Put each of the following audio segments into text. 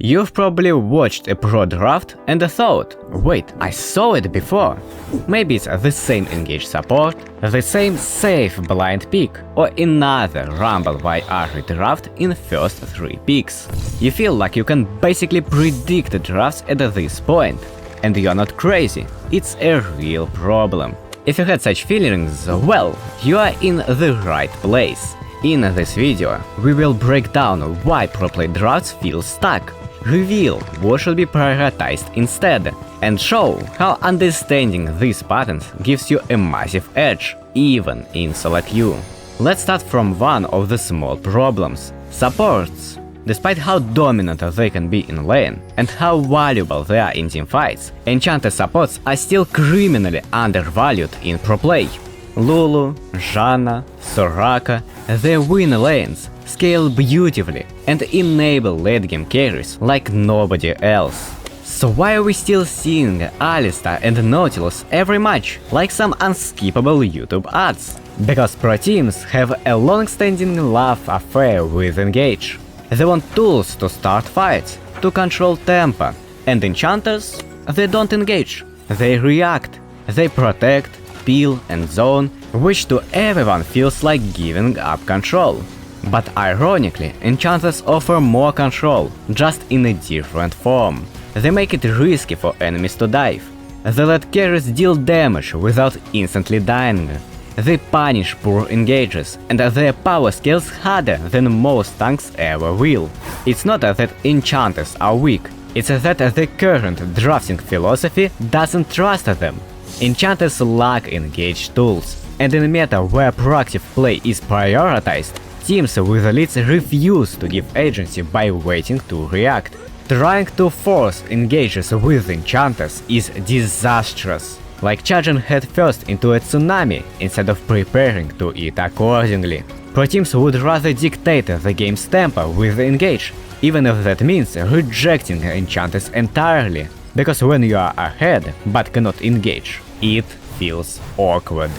You've probably watched a pro draft and thought, wait, I saw it before. Maybe it's the same engaged support, the same safe blind pick, or another Rumble by Ari draft in first 3 picks. You feel like you can basically predict drafts at this point. And you're not crazy, it's a real problem. If you had such feelings, well, you are in the right place. In this video, we will break down why pro play drafts feel stuck, reveal what should be prioritized instead, and show how understanding these patterns gives you a massive edge, even in soloq. Let's start from one of the small problems: supports. Despite how dominant they can be in lane and how valuable they are in teamfights, Enchanter supports are still criminally undervalued in pro play. Lulu, Janna, Soraka, they win lanes, scale beautifully, and enable late game carries like nobody else. So why are we still seeing Alistar and Nautilus every match, like some unskippable YouTube ads? Because pro teams have a long-standing love affair with Engage. They want tools to start fights, to control tempo, and enchanters, they don't engage, they react, they protect, peel and zone, which to everyone feels like giving up control. But ironically, enchanters offer more control, just in a different form. They make it risky for enemies to dive. They let carries deal damage without instantly dying. They punish poor engages, and their power scales harder than most tanks ever will. It's not that enchanters are weak, it's that the current drafting philosophy doesn't trust them. Enchanters lack engage tools, and in a meta where proactive play is prioritized, teams with leads refuse to give agency by waiting to react. Trying to force engages with enchanters is disastrous, like charging headfirst into a tsunami instead of preparing to it accordingly. Pro teams would rather dictate the game's tempo with engage, even if that means rejecting enchanters entirely, because when you are ahead but cannot engage, it feels awkward.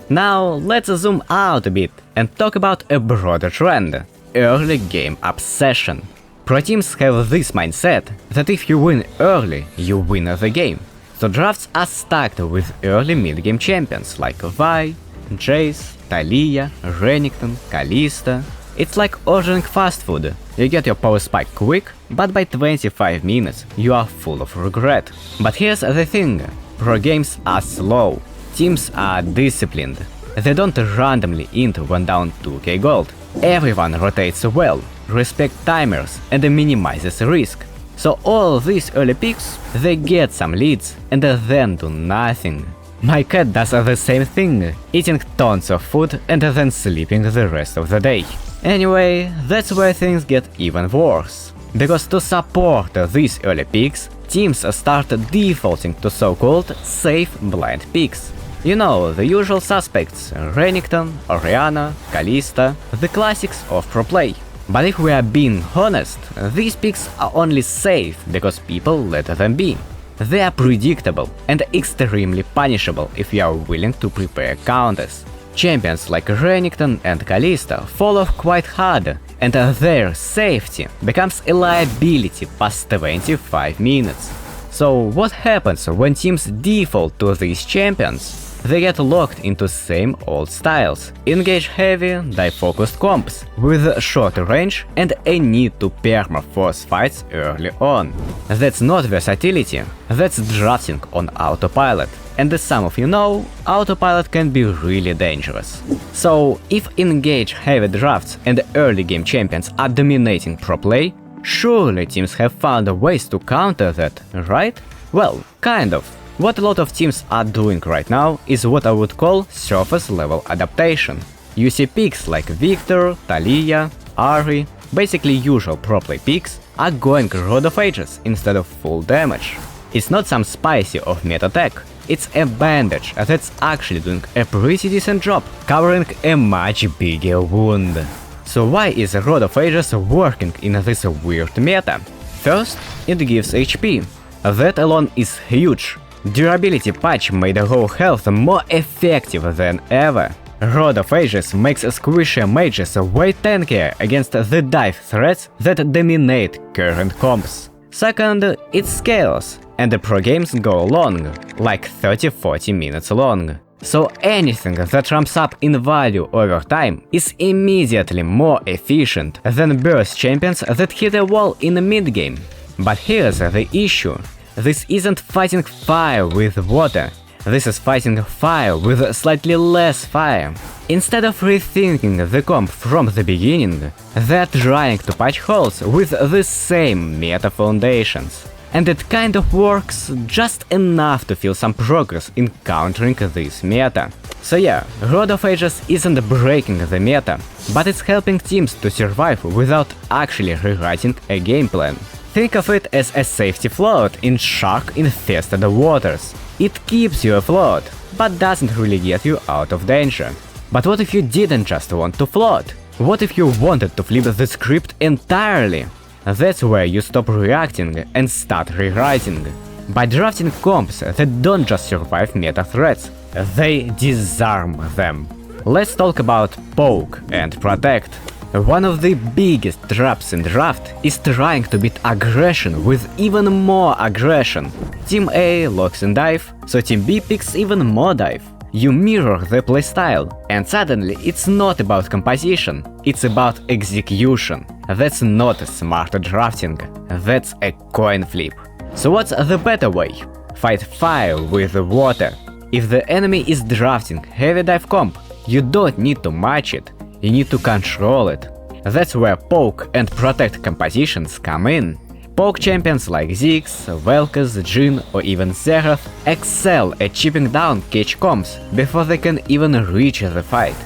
Now let's zoom out a bit and talk about a broader trend: early game obsession. Pro teams have this mindset that if you win early, you win the game. So drafts are stacked with early mid-game champions like Vi, Jace, Taliyah, Renekton, Kalista. It's like ordering fast food. You get your power spike quick, but by 25 minutes you are full of regret. But here's the thing: pro games are slow, teams are disciplined. They don't randomly int when down 2k gold. Everyone rotates well, respects timers, and minimizes risk. So all these early picks, they get some leads and then do nothing. My cat does the same thing, eating tons of food and then sleeping the rest of the day. Anyway, that's where things get even worse. Because to support these early picks, teams start defaulting to so-called safe blind picks. You know, the usual suspects: Renekton, Orianna, Kalista, the classics of pro play. But if we are being honest, these picks are only safe because people let them be. They are predictable and extremely punishable if you are willing to prepare counters. Champions like Renekton and Kalista fall off quite hard, and their safety becomes a liability past 25 minutes. So what happens when teams default to these champions? They get locked into same old styles: engage heavy, die focused comps, with short range and a need to perma-force fights early on. That's not versatility, that's drafting on autopilot. And as some of you know, autopilot can be really dangerous. So if engage heavy drafts and early game champions are dominating pro play, surely teams have found ways to counter that, right? Well, kind of. What a lot of teams are doing right now is what I would call surface level adaptation. You see picks like Victor, Taliyah, Ari, basically usual pro play picks, are going Rod of Ages instead of full damage. It's not some spicy off meta tech, it's a bandage that's actually doing a pretty decent job covering a much bigger wound. So why is Rod of Ages working in this weird meta? First, it gives HP. That alone is huge. Durability patch made raw health more effective than ever. Rod of Ages makes squishy mages way tankier against the dive threats that dominate current comps. Second, it scales, and the pro games go long, like 30-40 minutes long. So anything that ramps up in value over time is immediately more efficient than burst champions that hit a wall in the mid-game. But here's the issue. This isn't fighting fire with water. This is fighting fire with slightly less fire. Instead of rethinking the comp from the beginning, they're trying to patch holes with the same meta foundations. And it kind of works just enough to feel some progress in countering this meta. So yeah, Rod of Ages isn't breaking the meta, but it's helping teams to survive without actually rewriting a game plan. Think of it as a safety float in shark-infested waters. It keeps you afloat, but doesn't really get you out of danger. But what if you didn't just want to float? What if you wanted to flip the script entirely? That's where you stop reacting and start rewriting. By drafting comps that don't just survive meta threats, they disarm them. Let's talk about poke and protect. One of the biggest traps in draft is trying to beat aggression with even more aggression. Team A locks in dive, so Team B picks even more dive. You mirror the playstyle, and suddenly it's not about composition, it's about execution. That's not smart drafting, that's a coin flip. So what's the better way? Fight fire with water. If the enemy is drafting heavy dive comp, you don't need to match it, you need to control it. That's where poke and protect compositions come in. Poke champions like Ziggs, Vel'Koz, Jhin or even Xerath excel at chipping down catch comps before they can even reach the fight.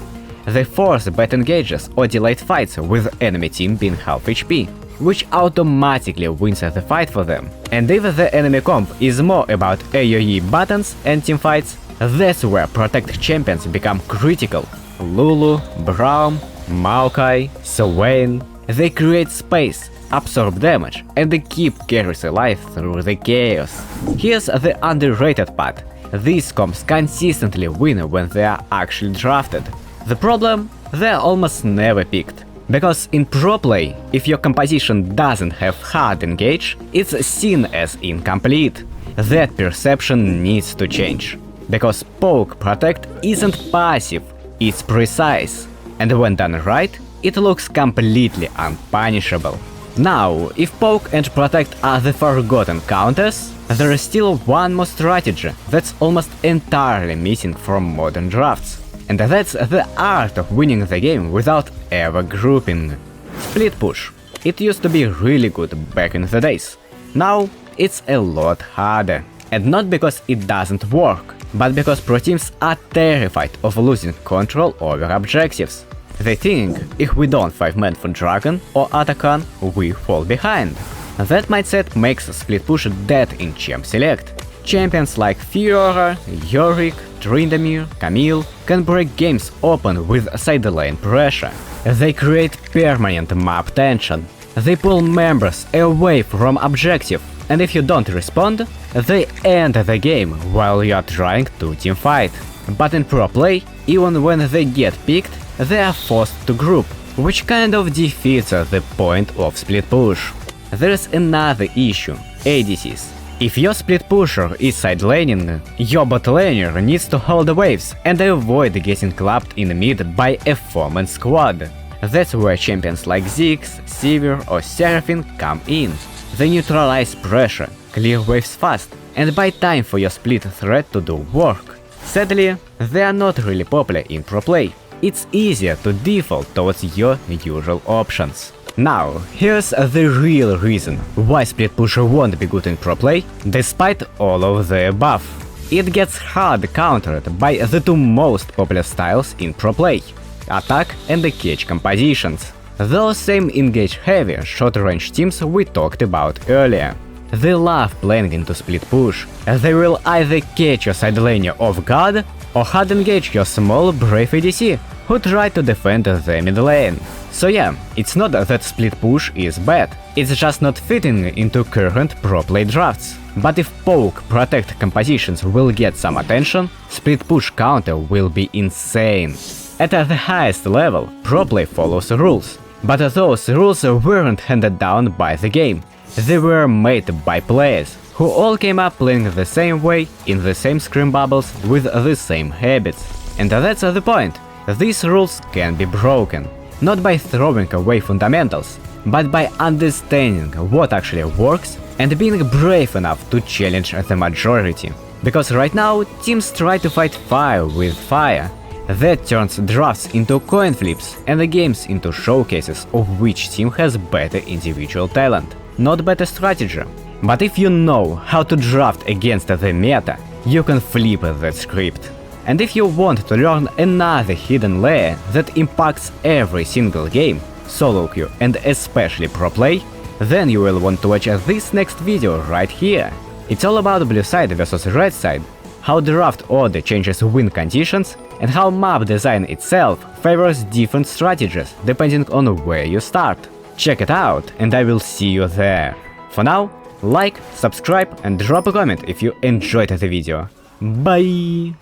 They force bad engages or delayed fights with enemy team being half HP, which automatically wins the fight for them. And if the enemy comp is more about AoE buttons and teamfights, that's where protect champions become critical. Lulu, Braum, Maokai, Swain, they create space, absorb damage, and they keep carries alive through the chaos. Here's the underrated part. These comps consistently win when they are actually drafted. The problem? They're almost never picked. Because in pro play, if your composition doesn't have hard engage, it's seen as incomplete. That perception needs to change. Because poke protect isn't passive, it's precise. And when done right, it looks completely unpunishable. Now, if poke and protect are the forgotten counters, there is still one more strategy that's almost entirely missing from modern drafts. And that's the art of winning the game without ever grouping. Split push. It used to be really good back in the days. Now, it's a lot harder. And not because it doesn't work, but because pro teams are terrified of losing control over objectives. They think, if we don't 5-man for Dragon or Atakan, we fall behind. That mindset makes split push dead in champ select. Champions like Fiora, Yorick, Tryndamere, Camille can break games open with side lane pressure. They create permanent map tension. They pull members away from objective, and if you don't respond, they end the game while you are trying to teamfight. But in pro play, even when they get picked, they are forced to group, which kind of defeats the point of split push. There's another issue, ADCs. If your split pusher is side laning, your bot laner needs to hold the waves and avoid getting clapped in mid by a 4-man squad. That's where champions like Ziggs, Sivir or Seraphine come in. They neutralize pressure, clear waves fast, and buy time for your split threat to do work. Sadly, they are not really popular in pro play. It's easier to default towards your usual options. Now, here's the real reason why split pusher won't be good in pro play, despite all of the above. It gets hard countered by the two most popular styles in pro play: attack and the catch compositions. Those same engage heavy short range teams we talked about earlier. They love playing into split push. They will either catch your side laner off guard or hard engage your small brave ADC who try to defend the mid lane. So yeah, it's not that split push is bad, it's just not fitting into current pro play drafts. But if poke protect compositions will get some attention, split push counter will be insane. At the highest level, pro play follows rules, but those rules weren't handed down by the game. They were made by players, who all came up playing the same way, in the same screen bubbles, with the same habits. And that's the point. These rules can be broken, not by throwing away fundamentals, but by understanding what actually works and being brave enough to challenge the majority. Because right now, teams try to fight fire with fire. That turns drafts into coin flips and the games into showcases of which team has better individual talent, not better strategy. But if you know how to draft against the meta, you can flip that script. And if you want to learn another hidden layer that impacts every single game, solo queue and especially pro play, then you will want to watch this next video right here. It's all about blue side versus red side, how draft order changes win conditions, and how map design itself favors different strategies depending on where you start. Check it out, and I will see you there. For now, like, subscribe and drop a comment if you enjoyed the video. Bye!